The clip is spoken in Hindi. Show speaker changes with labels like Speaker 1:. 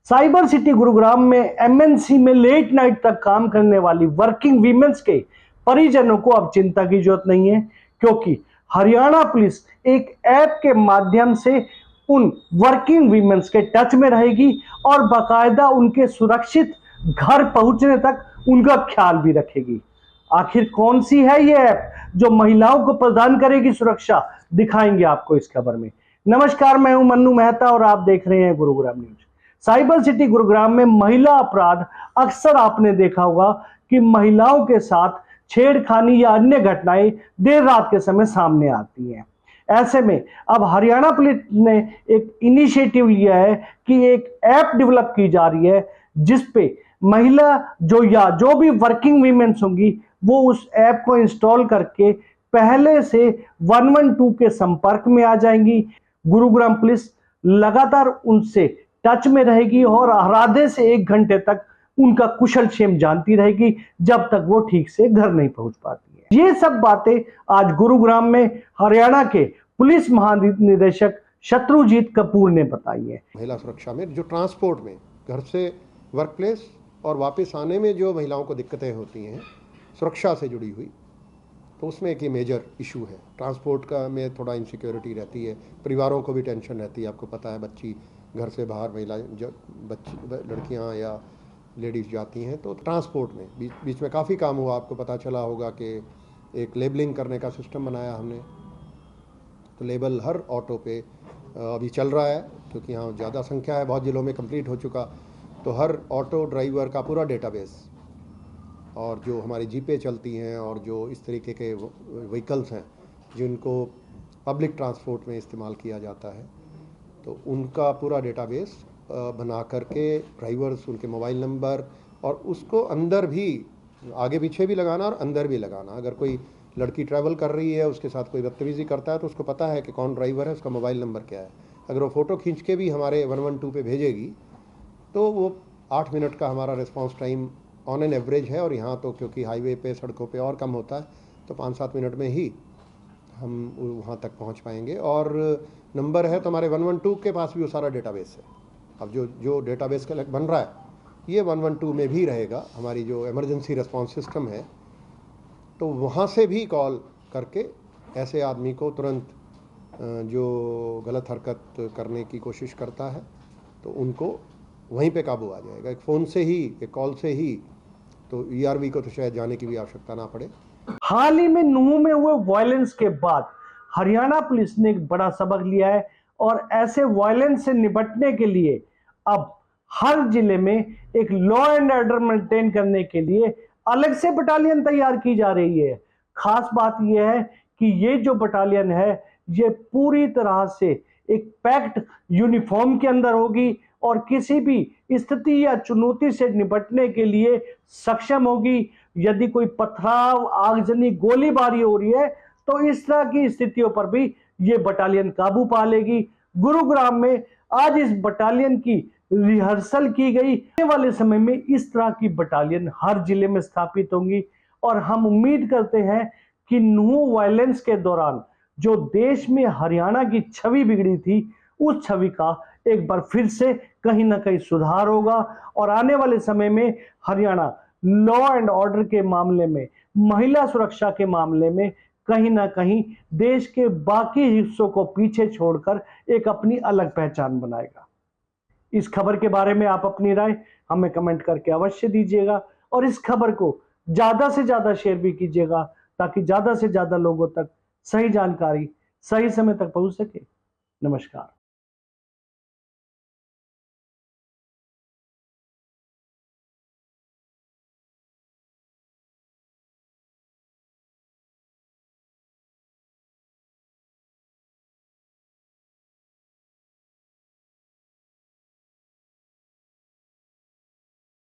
Speaker 1: साइबर सिटी गुरुग्राम में एमएनसी में लेट नाइट तक काम करने वाली वर्किंग वीमेंस के परिजनों को अब चिंता की जरूरत नहीं है, क्योंकि हरियाणा पुलिस एक ऐप के माध्यम से उन वर्किंग वीमेंस के टच में रहेगी और बाकायदा उनके सुरक्षित घर पहुंचने तक उनका ख्याल भी रखेगी। आखिर कौन सी है ये ऐप जो महिलाओं को प्रदान करेगी सुरक्षा, दिखाएंगे आपको इस खबर में। नमस्कार, मैं हूं मन्नू मेहता और आप देख रहे हैं Gurugram news. Cyber city Gurugram में महिला अपराध अक्सर आपने देखा होगा कि महिलाओं के साथ छेड़खानी या अन्य घटनाएं देर रात के समय सामने आती हैं। ऐसे में अब हरियाणा पुलिस ने एक इनिशिएटिव लिया है कि एक ऐप डेवलप की जा रही है जिस पे महिला जो भी वर्किंग वीमेंस होंगी वो उस ऐप को इंस्टॉल करके पहले से 112 के संपर्क में आ जाएंगी। गुरुग्राम पुलिस लगातार उनसे टच में रहेगी और आधे से 1 घंटे तक उनका कुशल क्षेम जानती रहेगी जब तक वो ठीक से घर नहीं पहुंच पाती है। ये सब बातें आज गुरुग्राम में हरियाणा के पुलिस महानिदेशक शत्रुजीत कपूर ने बताई है।
Speaker 2: महिला सुरक्षा में जो ट्रांसपोर्ट में घर से वर्क प्लेस और वापस आने में जो महिलाओं को दिक्कतें होती हैं सुरक्षा से जुड़ी हुई, तो उसमें एक ये मेजर इशू है। ट्रांसपोर्ट का में थोड़ा इनसिक्योरिटी रहती है, परिवारों को भी टेंशन रहती है। आपको पता है बच्ची घर से बाहर महिला लड़कियां या लेडीज़ जाती हैं तो ट्रांसपोर्ट में बीच में काफ़ी काम हुआ। आपको पता चला होगा कि एक लेबलिंग करने का सिस्टम बनाया हमने, तो लेबल हर ऑटो पे अभी चल रहा है क्योंकि यहाँ ज़्यादा संख्या है, बहुत जिलों में कंप्लीट हो चुका। तो हर ऑटो ड्राइवर का पूरा डेटाबेस और जो हमारी जीपे चलती हैं और जो इस तरीके के व्हीकल्स हैं जिनको पब्लिक ट्रांसपोर्ट में इस्तेमाल किया जाता है, तो उनका पूरा डेटाबेस बना करके ड्राइवर्स, उनके मोबाइल नंबर और उसको अंदर भी आगे पीछे भी लगाना और अंदर भी लगाना। अगर कोई लड़की ट्रैवल कर रही है, उसके साथ कोई बदतमीज़ी करता है तो उसको पता है कि कौन ड्राइवर है, उसका मोबाइल नंबर क्या है। अगर वो फ़ोटो खींच के भी हमारे 112 पे भेजेगी तो वो 8 मिनट का हमारा response time on an average है। और यहाँ तो क्योंकि हाईवे पे सड़कों पे और कम होता है तो 5-7 मिनट में ही हम वहाँ तक पहुँच पाएंगे। और नंबर है तो हमारे 112 के पास भी वो सारा डेटाबेस है। अब जो डेटाबेस का बन रहा है ये 112 में भी रहेगा। हमारी जो इमरजेंसी रिस्पांस सिस्टम है तो वहाँ से भी कॉल करके ऐसे आदमी को तुरंत जो गलत हरकत करने की कोशिश करता है तो उनको वहीं पे काबू आ जाएगा। एक फ़ोन से ही, एक कॉल से ही, तो ईआरबी को तो शायद जाने की भी आवश्यकता ना पड़े।
Speaker 1: हाल ही में नूह में हुए वायलेंस के बाद हरियाणा पुलिस ने एक बड़ा सबक लिया है और ऐसे वायलेंस से निपटने के लिए अब हर जिले में एक लॉ एंड ऑर्डर मेंटेन करने के लिए अलग से बटालियन तैयार की जा रही है। खास बात यह है कि ये जो बटालियन है ये पूरी तरह से एक पैक्ड यूनिफॉर्म के अंदर होगी और किसी भी स्थिति या चुनौती से निपटने के लिए सक्षम होगी। यदि कोई पथराव, आगजनी, गोलीबारी हो रही है तो इस तरह की स्थितियों पर भी ये बटालियन काबू पा लेगी। गुरुग्राम में आज इस बटालियन की रिहर्सल की गई। आने वाले समय में इस तरह की बटालियन हर जिले में स्थापित होंगी और हम उम्मीद करते हैं कि नूह वायलेंस के दौरान जो देश में हरियाणा की छवि बिगड़ी थी उस छवि का एक बार फिर से कहीं ना कहीं सुधार होगा और आने वाले समय में हरियाणा लॉ एंड ऑर्डर के मामले में, महिला सुरक्षा के मामले में कहीं ना कहीं देश के बाकी हिस्सों को पीछे छोड़कर एक अपनी अलग पहचान बनाएगा। इस खबर के बारे में आप अपनी राय हमें कमेंट करके अवश्य दीजिएगा और इस खबर को ज्यादा से ज्यादा शेयर भी कीजिएगा ताकि ज्यादा से ज्यादा लोगों तक सही जानकारी सही समय तक पहुंच सके। नमस्कार।